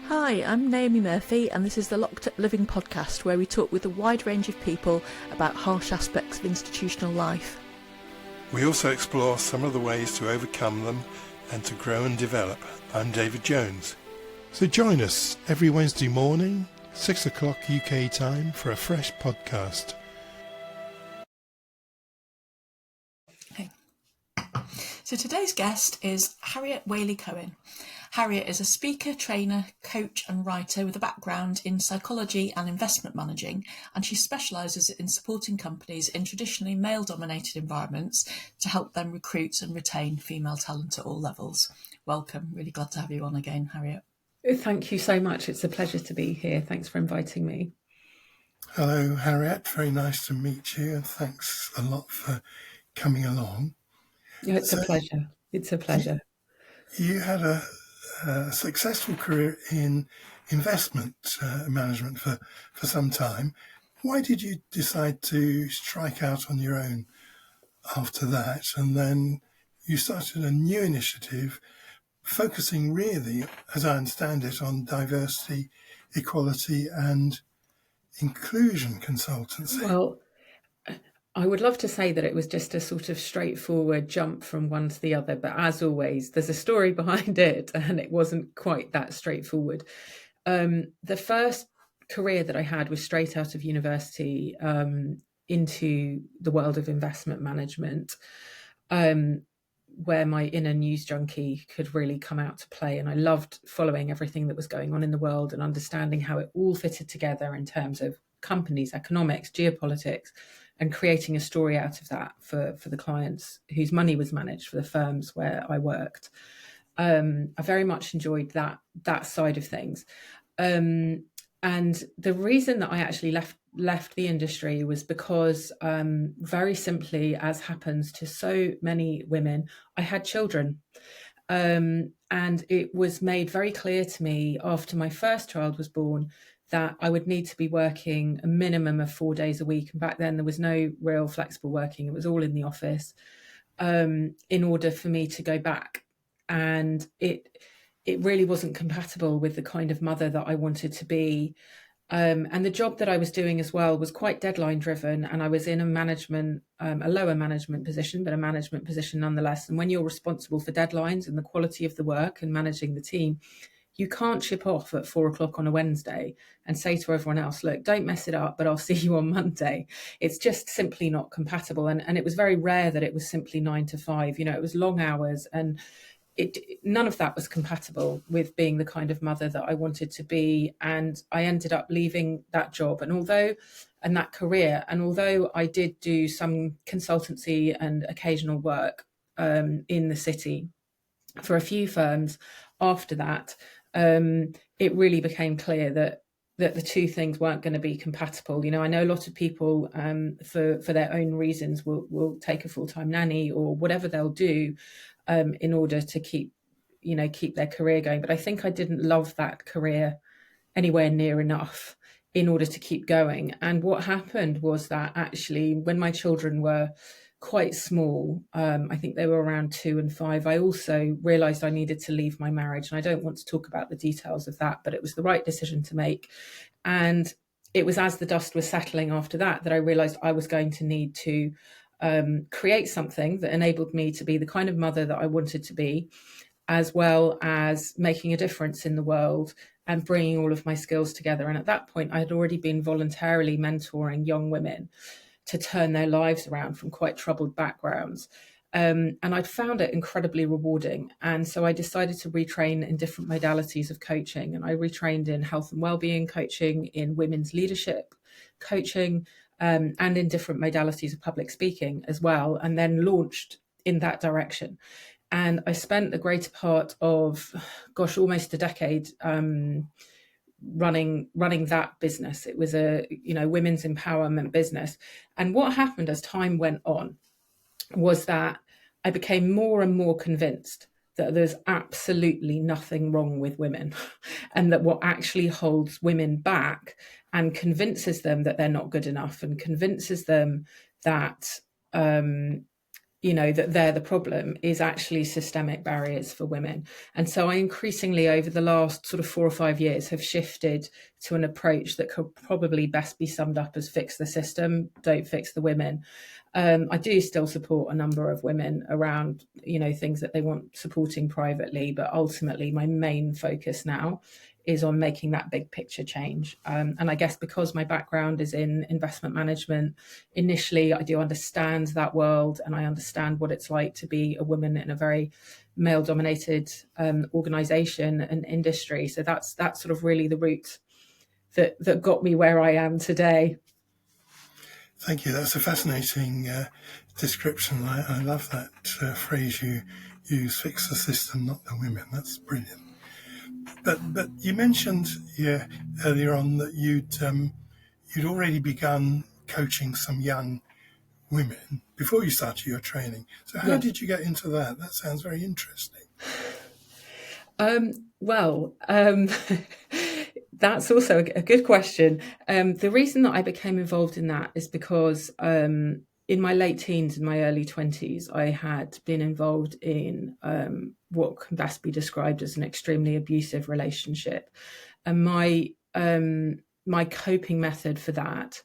Hi, I'm Naomi Murphy, and this is the Locked Up Living podcast, where we talk with a wide range of people about harsh aspects of institutional life. We also explore some of the ways to overcome them and to grow and develop. I'm David Jones. So join us every Wednesday morning, 6 o'clock UK time, for a fresh podcast. Okay. So today's guest is Harriet Waley Cohen. Harriet is a speaker, trainer, coach and writer with a background in psychology and investment managing, and she specialises in supporting companies in traditionally male-dominated environments to help them recruit and retain female talent at all levels. Welcome. Really glad to have you on again, Harriet. Thank you so much. It's a pleasure to be here. Thanks for inviting me. Hello, Harriet. Very nice to meet you, and thanks a lot for coming along. Yeah, it's a pleasure. It's a pleasure. You had a successful career in investment management for some time. Why did you decide to strike out on your own after that? And then you started a new initiative focusing really, as I understand it, on diversity, equality and inclusion consultancy. Well, I would love to say that it was just a sort of straightforward jump from one to the other, but as always, there's a story behind it, and it wasn't quite that straightforward. The first career that I had was straight out of university into the world of investment management, where my inner news junkie could really come out to play. And I loved following everything that was going on in the world and understanding how it all fitted together in terms of companies, economics, geopolitics, and creating a story out of that for the clients whose money was managed for the firms where I worked. I very much enjoyed that side of things. And the reason that I actually left the industry was because, very simply, as happens to so many women, I had children. And it was made very clear to me after my first child was born that I would need to be working a minimum of 4 days a week. And back then there was no real flexible working. It was all in the office, in order for me to go back. And it really wasn't compatible with the kind of mother that I wanted to be. And the job that I was doing as well was quite deadline driven. And I was in a lower management position, but a management position nonetheless. And when you're responsible for deadlines and the quality of the work and managing the team, you can't ship off at 4 o'clock on a Wednesday and say to everyone else, look, don't mess it up, but I'll see you on Monday. It's just simply not compatible. And it was very rare that it was simply 9 to 5. It was long hours, and none of that was compatible with being the kind of mother that I wanted to be. And I ended up leaving that job. And that career, and although I did do some consultancy and occasional work in the city for a few firms after that, it really became clear that the two things weren't going to be compatible. I know a lot of people, for their own reasons, will take a full-time nanny or whatever they'll do in order to keep their career going. But I think I didn't love that career anywhere near enough in order to keep going. And what happened was that actually, when my children were quite small, I think they were around 2 and 5, I also realised I needed to leave my marriage. And I don't want to talk about the details of that, but it was the right decision to make. And it was as the dust was settling after that I realised I was going to need to create something that enabled me to be the kind of mother that I wanted to be, as well as making a difference in the world and bringing all of my skills together. And at that point, I had already been voluntarily mentoring young women to turn their lives around from quite troubled backgrounds. And I'd found it incredibly rewarding. And so I decided to retrain in different modalities of coaching. And I retrained in health and wellbeing coaching, in women's leadership coaching, and in different modalities of public speaking as well, and then launched in that direction. And I spent the greater part of, almost a decade running that business. It was a women's empowerment business. And what happened as time went on was that I became more and more convinced that there's absolutely nothing wrong with women, and that what actually holds women back and convinces them that they're not good enough, and convinces them that that they're the problem is actually systemic barriers for women. And so I increasingly, over the last sort of 4 or 5 years, have shifted to an approach that could probably best be summed up as fix the system, don't fix the women. I do still support a number of women around, things that they want supporting privately, but ultimately my main focus now is on making that big picture change. And I guess because my background is in investment management, initially I do understand that world, and I understand what it's like to be a woman in a very male dominated organization and industry. So that's sort of really the route that got me where I am today. Thank you. That's a fascinating description. I love that phrase you use, fix the system, not the women. That's brilliant. But you mentioned earlier on that you'd already begun coaching some young women before you started your training. So how did you get into that? That sounds very interesting. That's also a good question. The reason that I became involved in that is because in my late teens and my early 20s, I had been involved in what can best be described as an extremely abusive relationship. And my coping method for that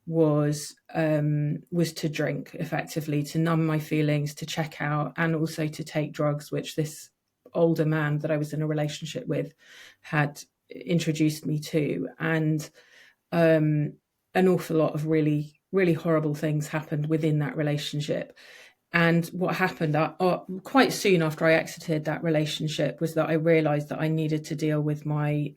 was to drink, effectively, to numb my feelings, to check out, and also to take drugs, which this older man that I was in a relationship with had introduced me to. And an awful lot of really, really horrible things happened within that relationship. And what happened quite soon after I exited that relationship was that I realized that I needed to deal with my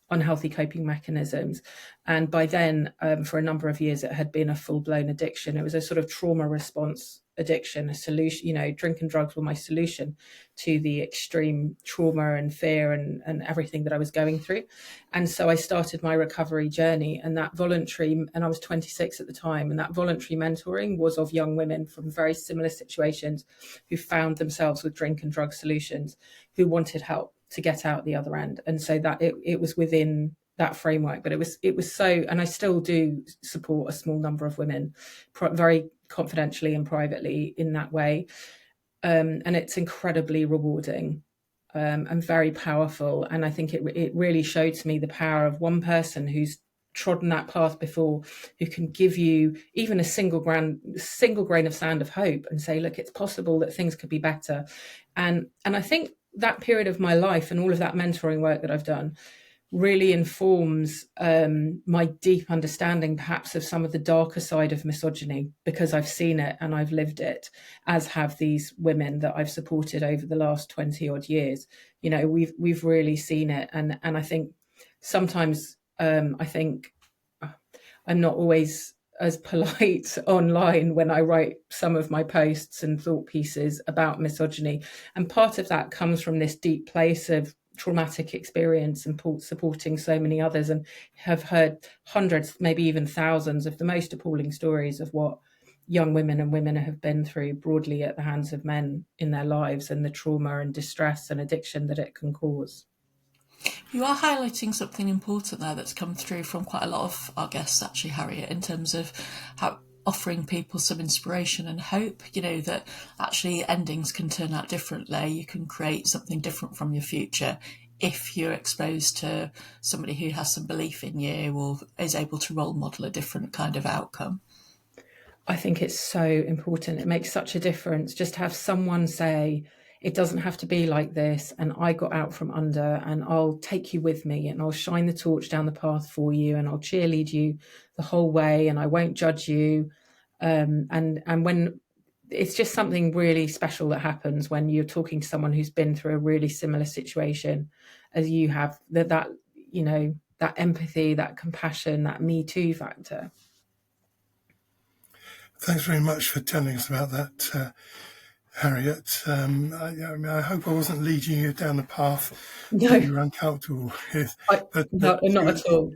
unhealthy coping mechanisms. And by then, for a number of years, it had been a full-blown addiction. It was a sort of trauma response addiction, a solution. Drink and drugs were my solution to the extreme trauma and fear and everything that I was going through. And so I started my recovery journey, and that voluntary, and I was 26 at the time, and that voluntary mentoring was of young women from very similar situations who found themselves with drink and drug solutions, who wanted help to get out the other end. And so that it was within that framework, but it was so, and I still do support a small number of women very confidentially and privately in that way. And it's incredibly rewarding and very powerful. And I think it really showed to me the power of one person who's trodden that path before, who can give you even a single grain of sand of hope and say, look, it's possible that things could be better. And I think that period of my life and all of that mentoring work that I've done really informs my deep understanding perhaps of some of the darker side of misogyny, because I've seen it and I've lived it, as have these women that I've supported over the last 20 odd years. We've really seen it. And I think sometimes I think I'm not always as polite online when I write some of my posts and thought pieces about misogyny. And part of that comes from this deep place of traumatic experience and supporting so many others, and have heard hundreds, maybe even thousands of the most appalling stories of what young women and women have been through broadly at the hands of men in their lives, and the trauma and distress and addiction that it can cause. You are highlighting something important there that's come through from quite a lot of our guests, actually, Harriet, in terms of how offering people some inspiration and hope, that actually endings can turn out differently. You can create something different from your future if you're exposed to somebody who has some belief in you or is able to role model a different kind of outcome. I think it's so important. It makes such a difference just to have someone say, it doesn't have to be like this, and I got out from under, and I'll take you with me, and I'll shine the torch down the path for you, and I'll cheerlead you the whole way, and I won't judge you. And when it's just something really special that happens when you're talking to someone who's been through a really similar situation as you have, that empathy, that compassion, that me too factor. Thanks very much for telling us about that, Harriet. I hope I wasn't leading you down the path that you were uncomfortable with. Not at all.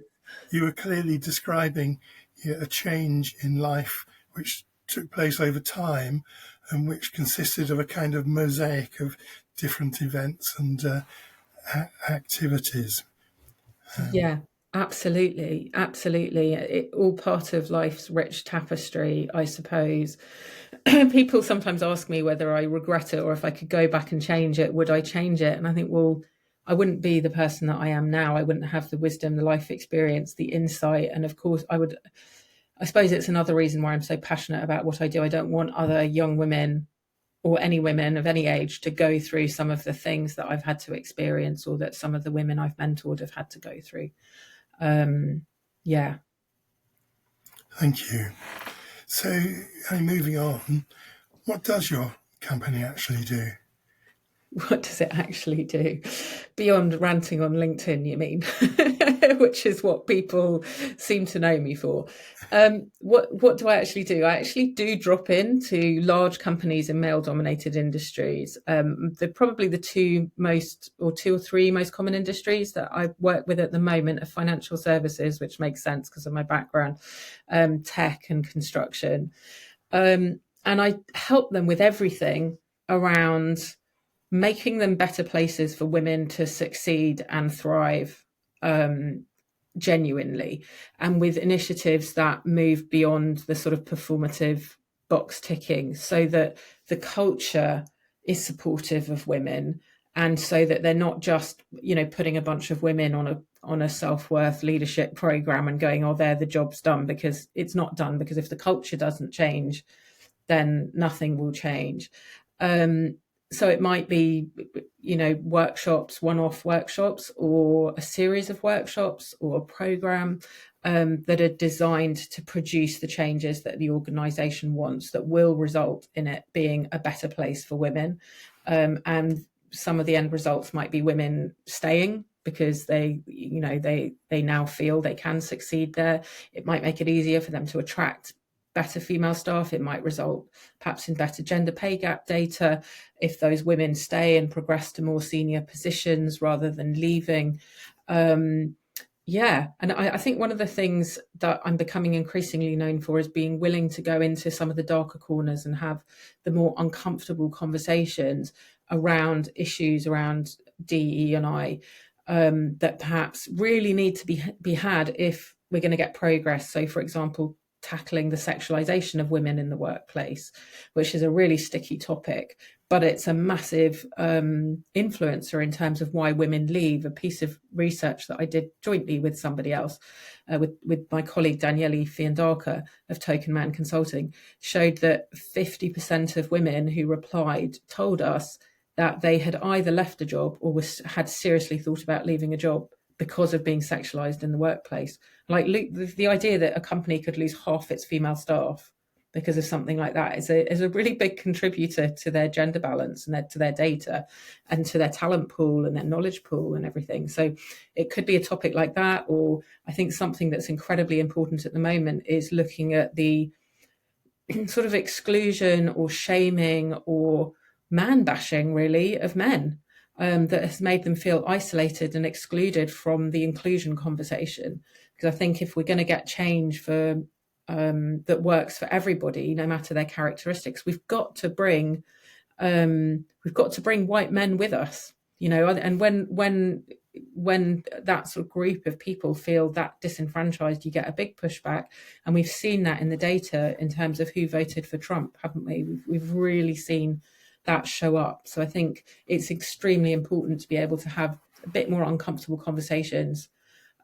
You were clearly describing a change in life which took place over time, and which consisted of a kind of mosaic of different events and activities. Yeah, Absolutely, absolutely. It all part of life's rich tapestry, I suppose. People sometimes ask me whether I regret it or if I could go back and change it, would I change it? And I think, well, I wouldn't be the person that I am now. I wouldn't have the wisdom, the life experience, the insight. And of course, I suppose it's another reason why I'm so passionate about what I do. I don't want other young women or any women of any age to go through some of the things that I've had to experience, or that some of the women I've mentored have had to go through. Yeah. Thank you. So, moving on, what does your company actually do? What does it actually do? Beyond ranting on LinkedIn, you mean? Which is what people seem to know me for. What do I actually do? I actually do drop into large companies in male-dominated industries. They're probably the two or three most common industries that I work with at the moment are financial services, which makes sense because of my background, tech and construction. And I help them with everything around making them better places for women to succeed and thrive, genuinely, and with initiatives that move beyond the sort of performative box ticking, so that the culture is supportive of women, and so that they're not just, putting a bunch of women on a self-worth leadership program and going, oh, there, the job's done, because it's not done. Because if the culture doesn't change, then nothing will change. So it might be, workshops, one-off workshops, or a series of workshops, or a program that are designed to produce the changes that the organisation wants, that will result in it being a better place for women. And some of the end results might be women staying because they now feel they can succeed there. It might make it easier for them to attract better female staff. It might result perhaps in better gender pay gap data if those women stay and progress to more senior positions rather than leaving. And I think one of the things that I'm becoming increasingly known for is being willing to go into some of the darker corners and have the more uncomfortable conversations around issues around DE&I that perhaps really need to be had if we're going to get progress. So, for example, tackling the sexualization of women in the workplace, which is a really sticky topic, but it's a massive influencer in terms of why women leave. A piece of research that I did jointly with somebody else, with my colleague Daniele Fiandaca of Token Man Consulting, showed that 50% of women who replied told us that they had either left a job or had seriously thought about leaving a job because of being sexualized in the workplace. Like the idea that a company could lose half its female staff because of something like that is a really big contributor to their gender balance and to their data and to their talent pool and their knowledge pool and everything. So it could be a topic like that, or I think something that's incredibly important at the moment is looking at the sort of exclusion or shaming or man bashing, really, of men. That has made them feel isolated and excluded from the inclusion conversation. Because I think if we're going to get change for that works for everybody, no matter their characteristics, we've got to bring white men with us. And when that sort of group of people feel that disenfranchised, you get a big pushback. And we've seen that in the data in terms of who voted for Trump, haven't we? We've really seen that show up. So I think it's extremely important to be able to have a bit more uncomfortable conversations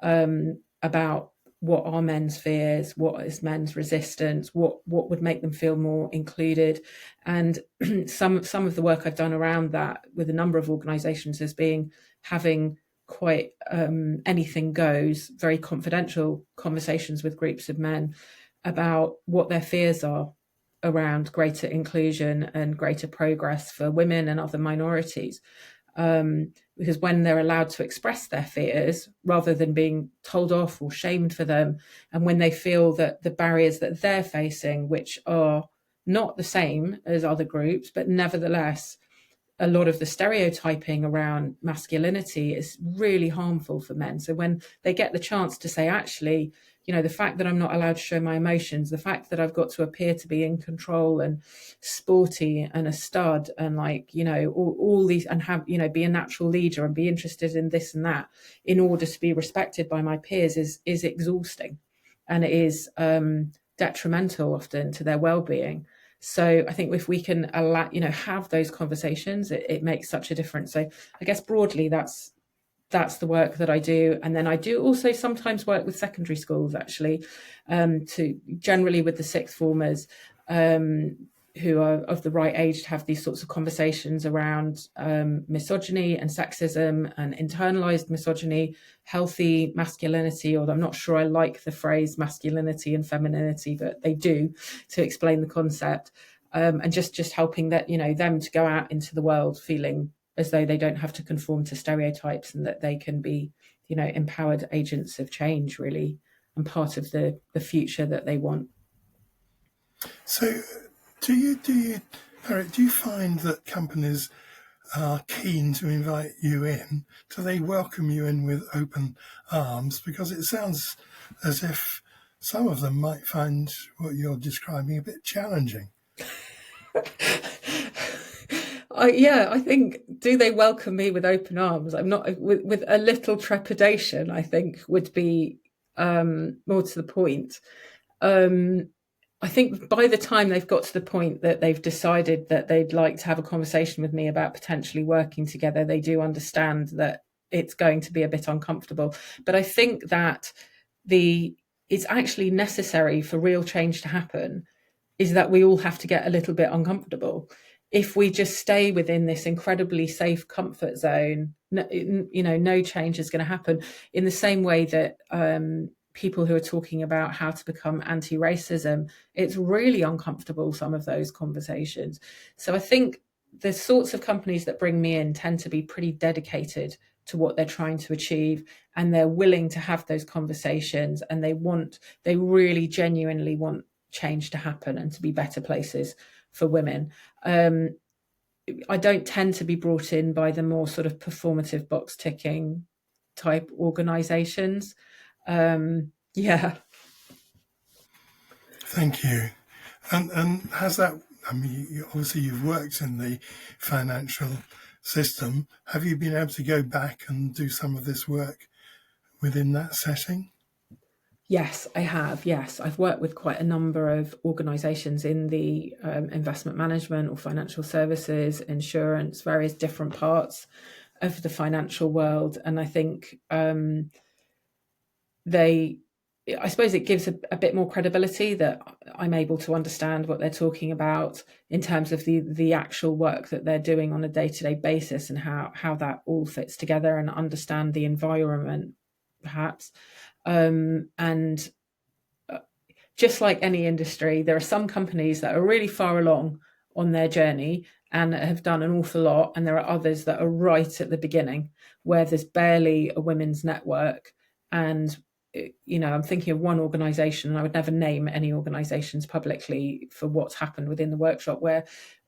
about what are men's fears, what is men's resistance, what would make them feel more included. And some of the work I've done around that with a number of organisations has been having quite anything goes, very confidential conversations with groups of men about what their fears are around greater inclusion and greater progress for women and other minorities. Because when they're allowed to express their fears rather than being told off or shamed for them, and when they feel that the barriers that they're facing, which are not the same as other groups, but nevertheless, a lot of the stereotyping around masculinity is really harmful for men. So when they get the chance to say, actually, the fact that I'm not allowed to show my emotions, the fact that I've got to appear to be in control and sporty and a stud and all these, and have, be a natural leader and be interested in this and that in order to be respected by my peers is exhausting, and it is detrimental often to their well-being. So I think if we can allow, have those conversations, it makes such a difference. So I guess broadly, that's the work that I do. And then I do also sometimes work with secondary schools, actually, to generally with the sixth formers who are of the right age to have these sorts of conversations around misogyny and sexism and internalized misogyny, healthy masculinity, although I'm not sure I like the phrase masculinity and femininity, but they do, to explain the concept, and just helping that, them to go out into the world feeling as though they don't have to conform to stereotypes, and that they can be, empowered agents of change, really, and part of the future that they want. So do you, Harriet, do you find that companies are keen to invite you in? Do they welcome you in with open arms? Because it sounds as if some of them might find what you're describing a bit challenging. I think, do they welcome me with open arms? I'm not, with a little trepidation, I think would be more to the point. I think by the time they've got to the point that they've decided that they'd like to have a conversation with me about potentially working together, they do understand that it's going to be a bit uncomfortable. But I think that it's actually necessary for real change to happen, is that we all have to get a little bit uncomfortable. If we just stay within this incredibly safe comfort zone, no change is going to happen. In the same way that people who are talking about how to become anti-racism, it's really uncomfortable, some of those conversations. So I think the sorts of companies that bring me in tend to be pretty dedicated to what they're trying to achieve, and they're willing to have those conversations, and they really genuinely want change to happen and to be better places for women. I don't tend to be brought in by the more sort of performative box ticking type organizations. Yeah. Thank you. And has that, I mean, obviously you've worked in the financial system. Have you been able to go back and do some of this work within that setting? Yes, I have. Yes, I've worked with quite a number of organisations in the investment management or financial services, insurance, various different parts of the financial world. And I think I suppose it gives a bit more credibility that I'm able to understand what they're talking about in terms of the actual work that they're doing on a day-to-day basis, and how that all fits together, and understand the environment, perhaps. And just like any industry, there are some companies that are really far along on their journey and have done an awful lot, and there are others that are right at the beginning, where there's barely a women's network. And I'm thinking of one organisation, and I would never name any organisations publicly for what's happened within the workshop, where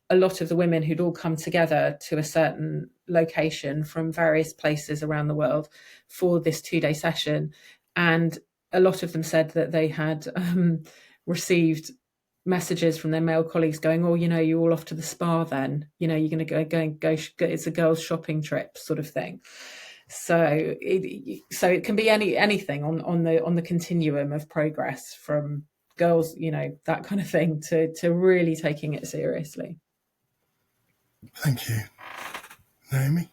a lot of the women who'd all come together to a certain location from various places around the world for this 2-day session, and a lot of them said that they had received messages from their male colleagues going, "Oh, you're all off to the spa then, you're going to go it's a girls' shopping trip," sort of thing. So it can be anything on the continuum of progress, from girls, that kind of thing, to really taking it seriously. Thank you. Naomi?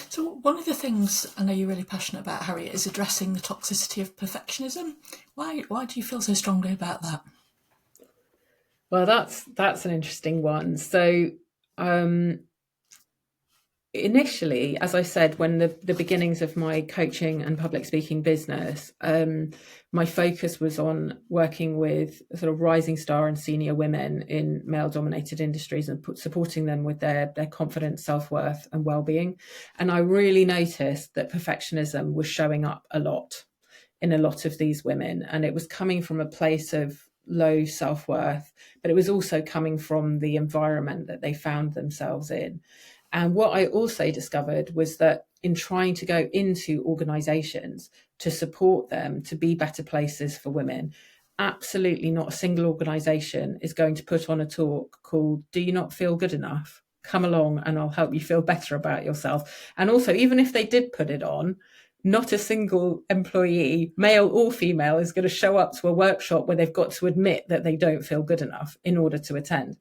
So one of the things I know you're really passionate about, Harriet, is addressing the toxicity of perfectionism. Why do you feel so strongly about that? Well, that's an interesting one. So initially, as I said, when the beginnings of my coaching and public speaking business, my focus was on working with sort of rising star and senior women in male-dominated industries, and supporting them with their confidence, self-worth and well-being. And I really noticed that perfectionism was showing up a lot in a lot of these women, and it was coming from a place of low self-worth, but it was also coming from the environment that they found themselves in. And what I also discovered was that in trying to go into organisations to support them to be better places for women, absolutely not a single organisation is going to put on a talk called "Do you not feel good enough? Come along and I'll help you feel better about yourself." And also, even if they did put it on, not a single employee, male or female, is going to show up to a workshop where they've got to admit that they don't feel good enough in order to attend.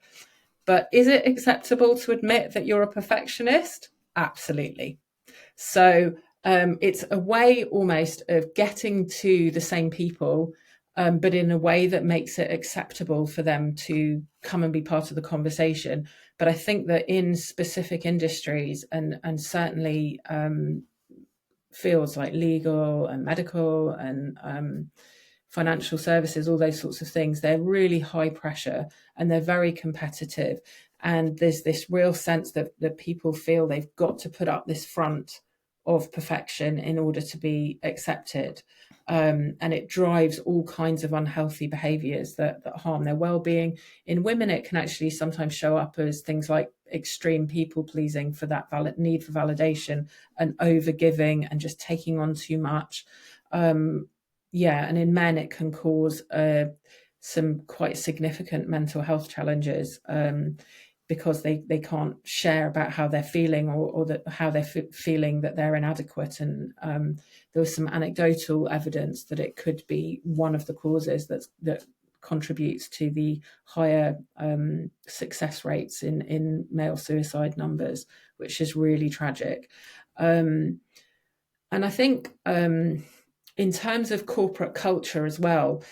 But is it acceptable to admit that you're a perfectionist? Absolutely. So it's a way almost of getting to the same people, but in a way that makes it acceptable for them to come and be part of the conversation. But I think that in specific industries and certainly fields like legal and medical and financial services, all those sorts of things, they're really high pressure and they're very competitive. And there's this real sense that people feel they've got to put up this front of perfection in order to be accepted. And it drives all kinds of unhealthy behaviors that harm their well-being. In women, it can actually sometimes show up as things like extreme people pleasing for that need for validation and over-giving and just taking on too much. And in men, it can cause some quite significant mental health challenges because they can't share about how they're feeling or how they're feeling that they're inadequate. And there was some anecdotal evidence that it could be one of the causes that contributes to the higher success rates in male suicide numbers, which is really tragic. And I think in terms of corporate culture as well,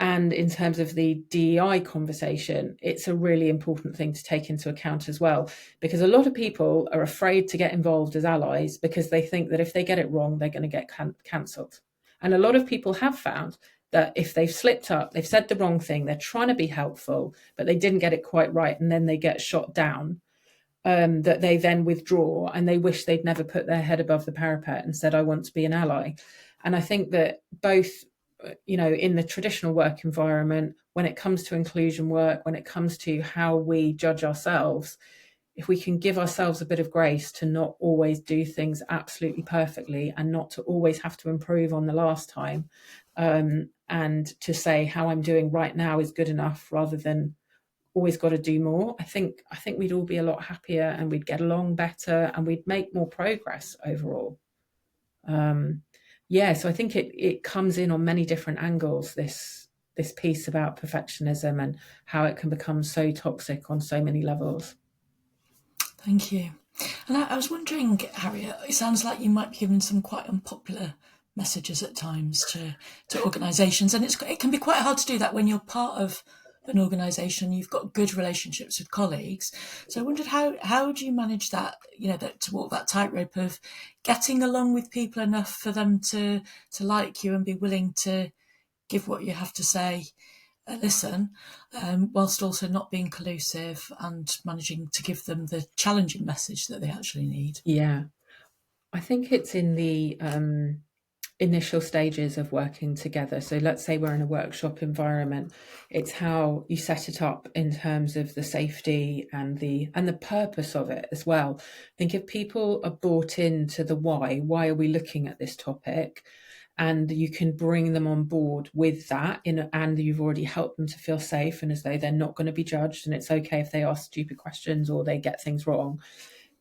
and in terms of the DEI conversation, it's a really important thing to take into account as well, because a lot of people are afraid to get involved as allies because they think that if they get it wrong, they're going to get cancelled. And a lot of people have found that if they've slipped up, they've said the wrong thing, they're trying to be helpful, but they didn't get it quite right, and then they get shot down, that they then withdraw and they wish they'd never put their head above the parapet and said, I want to be an ally. And I think that both, in the traditional work environment, when it comes to inclusion work, when it comes to how we judge ourselves, if we can give ourselves a bit of grace to not always do things absolutely perfectly and not to always have to improve on the last time, and to say how I'm doing right now is good enough rather than always got to do more, I think we'd all be a lot happier and we'd get along better and we'd make more progress overall. So I think it comes in on many different angles, this piece about perfectionism and how it can become so toxic on so many levels. Thank you. And I was wondering, Harriet, it sounds like you might be given some quite unpopular messages at times to organisations, and it can be quite hard to do that when you're part of an organisation, you've got good relationships with colleagues. So I wondered how do you manage that, to walk that tightrope of getting along with people enough for them to like you and be willing to give what you have to say, listen, whilst also not being collusive and managing to give them the challenging message that they actually need. Yeah, I think it's in the initial stages of working together. So let's say we're in a workshop environment, it's how you set it up in terms of the safety and the purpose of it as well. I think if people are bought into the why are we looking at this topic, and you can bring them on board with that and you've already helped them to feel safe and as though they're not going to be judged and it's okay if they ask stupid questions or they get things wrong,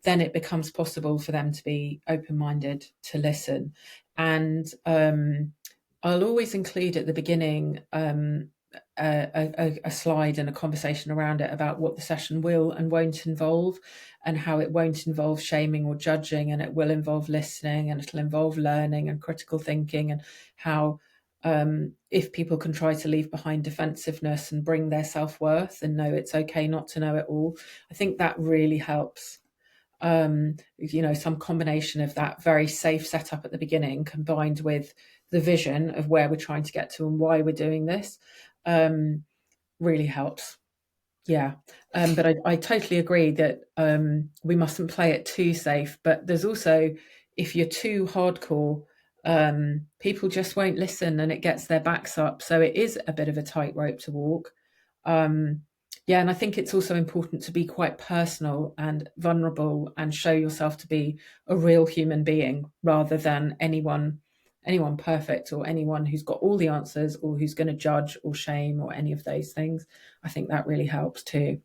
then it becomes possible for them to be open-minded to listen. And I'll always include at the beginning a slide and a conversation around it about what the session will and won't involve, and how it won't involve shaming or judging, and it will involve listening, and it'll involve learning and critical thinking, and how if people can try to leave behind defensiveness and bring their self-worth and know it's okay not to know it all, I think that really helps. Some combination of that very safe setup at the beginning combined with the vision of where we're trying to get to and why we're doing this really helps. But I totally agree that we mustn't play it too safe, but there's also, if you're too hardcore, people just won't listen and it gets their backs up, so it is a bit of a tightrope to walk. Yeah, and I think it's also important to be quite personal and vulnerable and show yourself to be a real human being rather than anyone perfect or anyone who's got all the answers or who's going to judge or shame or any of those things. I think that really helps too.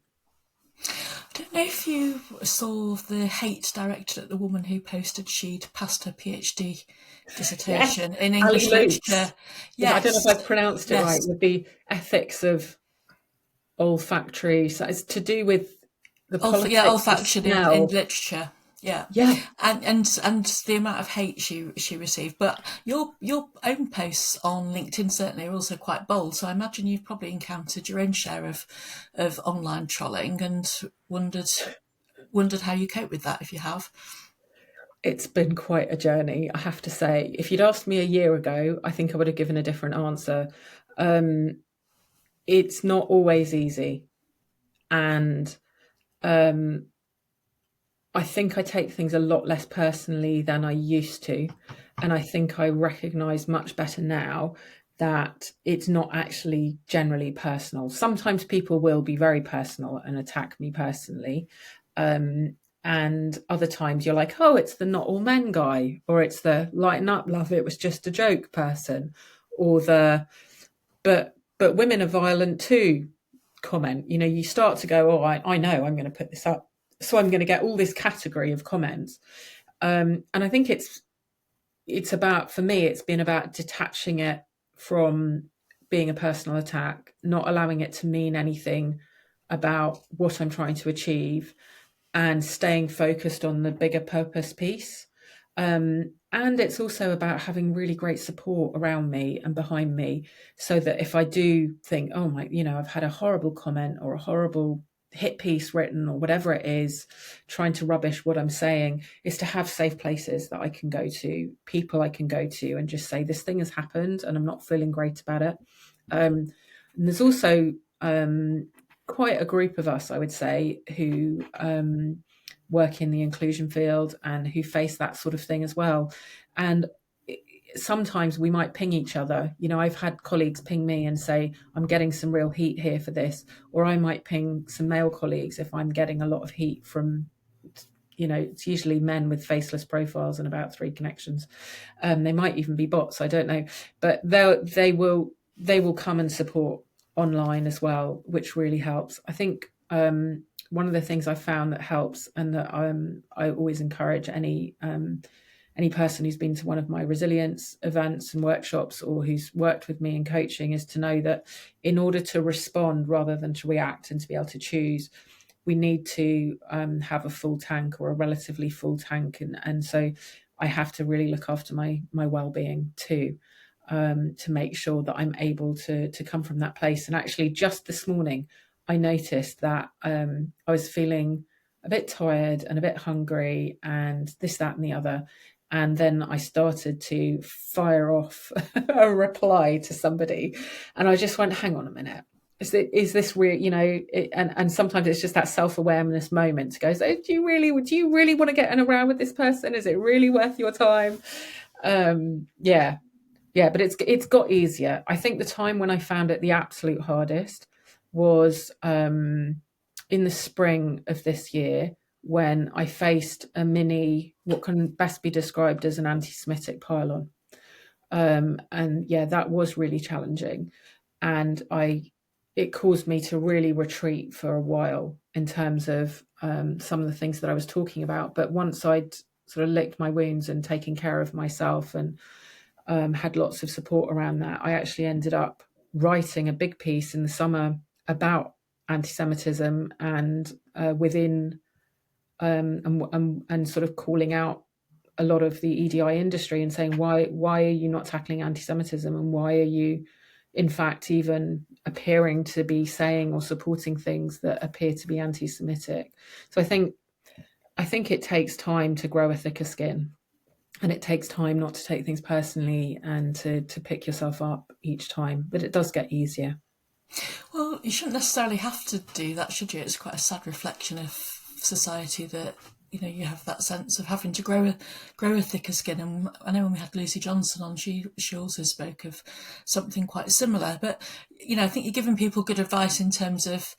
I don't know if you saw the hate directed at the woman who posted she'd passed her PhD dissertation Yes, in Ali English Lutz. literature. I don't know Yes, if I've pronounced it right, yes, with the ethics of olfactory. So it's to do with the politics of olfaction in smell. literature. Yeah, Yeah, and the amount of hate she received. But your own posts on LinkedIn certainly are also quite bold. So I imagine you've probably encountered your own share of online trolling and wondered how you cope with that, if you have. it's been quite a journey, I have to say. If you'd asked me a year ago, I think I would have given a different answer. It's not always easy. And I think I take things a lot less personally than I used to. And I think I recognize much better now that it's not actually generally personal. Sometimes people will be very personal and attack me personally. And other times you're like, oh, it's the not all men guy, or it's the lighten up, love, it was just a joke person, or the but women are violent too comment. You start to go, oh, I know I'm going to put this up, so I'm going to get all this category of comments. And I think it's about, for me, it's been about detaching it from being a personal attack, not allowing it to mean anything about what I'm trying to achieve, and staying focused on the bigger purpose piece. And it's also about having really great support around me and behind me, so that if I do think, oh my, I've had a horrible comment or a horrible hit piece written or whatever it is, trying to rubbish what I'm saying, is to have safe places that I can go to, people I can go to and just say, this thing has happened and I'm not feeling great about it. And there's also quite a group of us, I would say, who work in the inclusion field and who face that sort of thing as well. And sometimes we might ping each other. I've had colleagues ping me and say, I'm getting some real heat here for this. Or I might ping some male colleagues if I'm getting a lot of heat from, it's usually men with faceless profiles and about 3 connections. They might even be bots, I don't know. But they will come and support online as well, which really helps. I think one of the things I found that helps, and that I always encourage any person who's been to one of my resilience events and workshops, or who's worked with me in coaching, is to know that in order to respond rather than to react and to be able to choose, we need to have a full tank, or a relatively full tank. And so I have to really look after my well-being too, to make sure that I'm able to come from that place. And actually just this morning, I noticed that I was feeling a bit tired and a bit hungry and this, that, and the other. And then I started to fire off a reply to somebody. And I just went, hang on a minute. Is this real? And sometimes it's just that self-awareness moment to go, so do you really want to get in a row with this person? Is it really worth your time? Yeah, but it's got easier. I think the time when I found it the absolute hardest was in the spring of this year, when I faced what can best be described as an anti-Semitic pile-on. And yeah, that was really challenging. And it caused me to really retreat for a while in terms of some of the things that I was talking about. But once I'd sort of licked my wounds and taken care of myself and had lots of support around that, I actually ended up writing a big piece in the summer about anti-Semitism and within and sort of calling out a lot of the EDI industry and saying, why are you not tackling anti-Semitism, and why are you in fact even appearing to be saying or supporting things that appear to be anti-Semitic? So I think it takes time to grow a thicker skin. And it takes time not to take things personally and to pick yourself up each time. But it does get easier. Well, you shouldn't necessarily have to do that, should you? It's quite a sad reflection of society that, you have that sense of having to grow a thicker skin. And I know when we had Lucy Johnson on, she also spoke of something quite similar. But, I think you're giving people good advice in terms of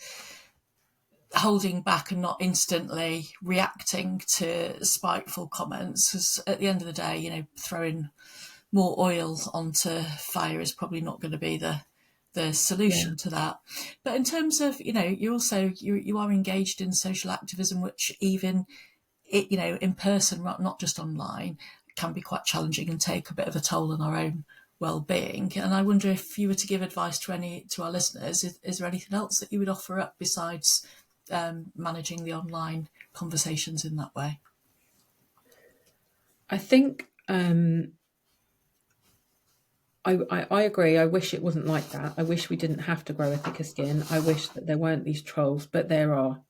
holding back and not instantly reacting to spiteful comments, because at the end of the day, throwing more oil onto fire is probably not going to be the solution to that. But in terms of, you are engaged in social activism, which even in person, not just online, can be quite challenging and take a bit of a toll on our own well-being. And I wonder if you were to give advice to our listeners, is there anything else that you would offer up besides managing the online conversations in that way? I think I agree. I wish it wasn't like that. I wish we didn't have to grow a thicker skin. I wish that there weren't these trolls, but there are.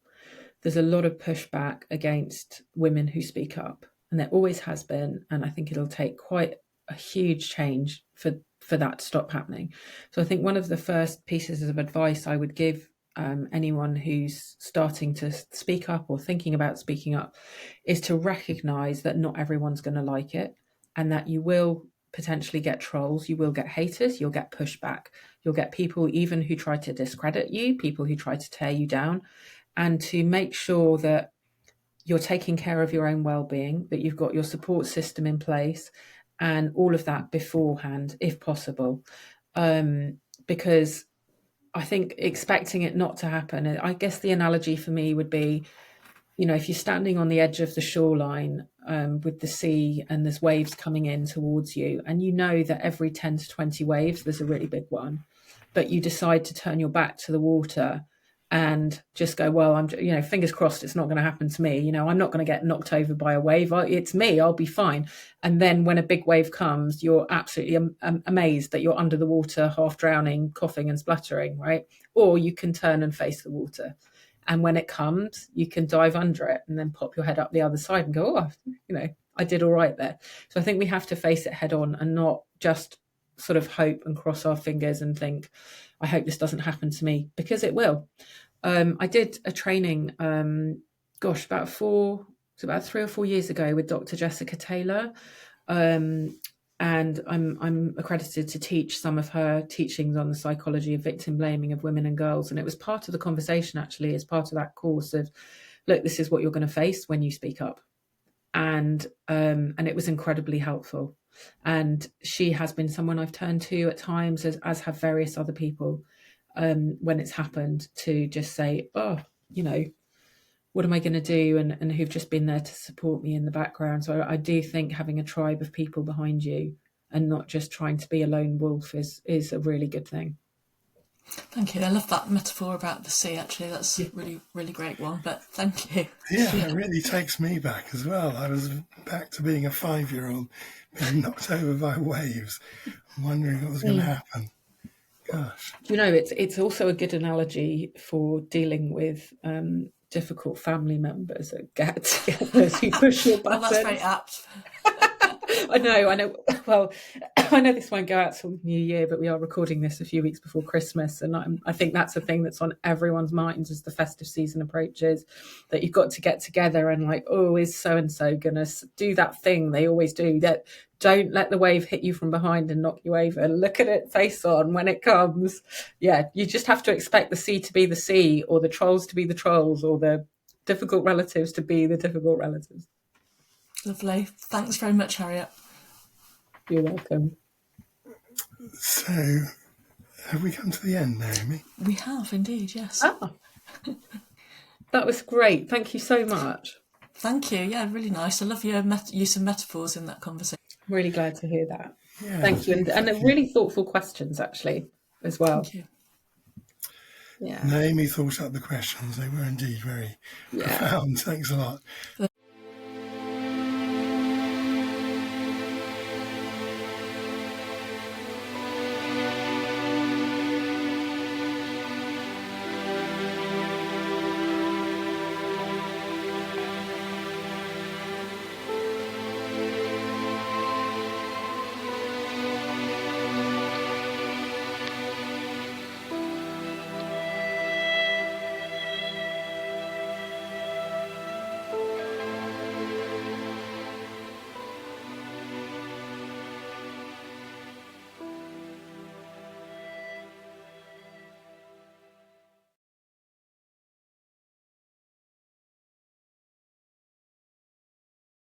There's a lot of pushback against women who speak up, and there always has been. And I think it'll take quite a huge change for that to stop happening. So I think one of the first pieces of advice I would give anyone who's starting to speak up or thinking about speaking up is to recognise that not everyone's going to like it, and that you will potentially get trolls, you will get haters, you'll get pushback, you'll get people even who try to discredit you, people who try to tear you down, and to make sure that you're taking care of your own well-being, that you've got your support system in place and all of that beforehand, if possible. Because I think expecting it not to happen, I guess the analogy for me would be, if you're standing on the edge of the shoreline with the sea and there's waves coming in towards you, and you know that every 10 to 20 waves, there's a really big one, but you decide to turn your back to the water and just go, well, I'm, fingers crossed it's not going to happen to me. I'm not going to get knocked over by a wave. It's me. I'll be fine. And then when a big wave comes, you're absolutely amazed that you're under the water, half drowning, coughing and spluttering, right? Or you can turn and face the water. And when it comes, you can dive under it and then pop your head up the other side and go, I did all right there. So I think we have to face it head on and not just sort of hope and cross our fingers and think, I hope this doesn't happen to me, because it will. I did a training, about 3 or 4 years ago with Dr. Jessica Taylor. And I'm accredited to teach some of her teachings on the psychology of victim blaming of women and girls. And it was part of the conversation, actually, as part of that course of, look, this is what you're going to face when you speak up. And it was incredibly helpful. And she has been someone I've turned to at times, as have various other people, when it's happened, to just say, what am I going to do? And who've just been there to support me in the background. So I do think having a tribe of people behind you and not just trying to be a lone wolf is a really good thing. Thank you. I love that metaphor about the sea, actually. That's a really, really great one, but thank you. Yeah, it really takes me back as well. I was back to being a 5-year-old being knocked over by waves, wondering what was going to happen. Gosh. It's also a good analogy for dealing with difficult family members that get together who push your buttons. Well, that's very apt. I know. Well, I know this won't go out till New Year, but we are recording this a few weeks before Christmas, and I think that's a thing that's on everyone's minds as the festive season approaches, that you've got to get together and is so-and-so going to do that thing they always do, that don't let the wave hit you from behind and knock you over. Look at it face on when it comes. Yeah, you just have to expect the sea to be the sea, or the trolls to be the trolls, or the difficult relatives to be the difficult relatives. Lovely. Thanks very much, Harriet. You're welcome. So, have we come to the end, Naomi? We have indeed, yes. That was great. Thank you so much. Thank you. Yeah, really nice. I love your use of metaphors in that conversation. Really glad to hear that. Yeah, thank you. And really thoughtful questions, actually, as well. Thank you. Yeah. Naomi thought up the questions. They were indeed very profound. Thanks a lot.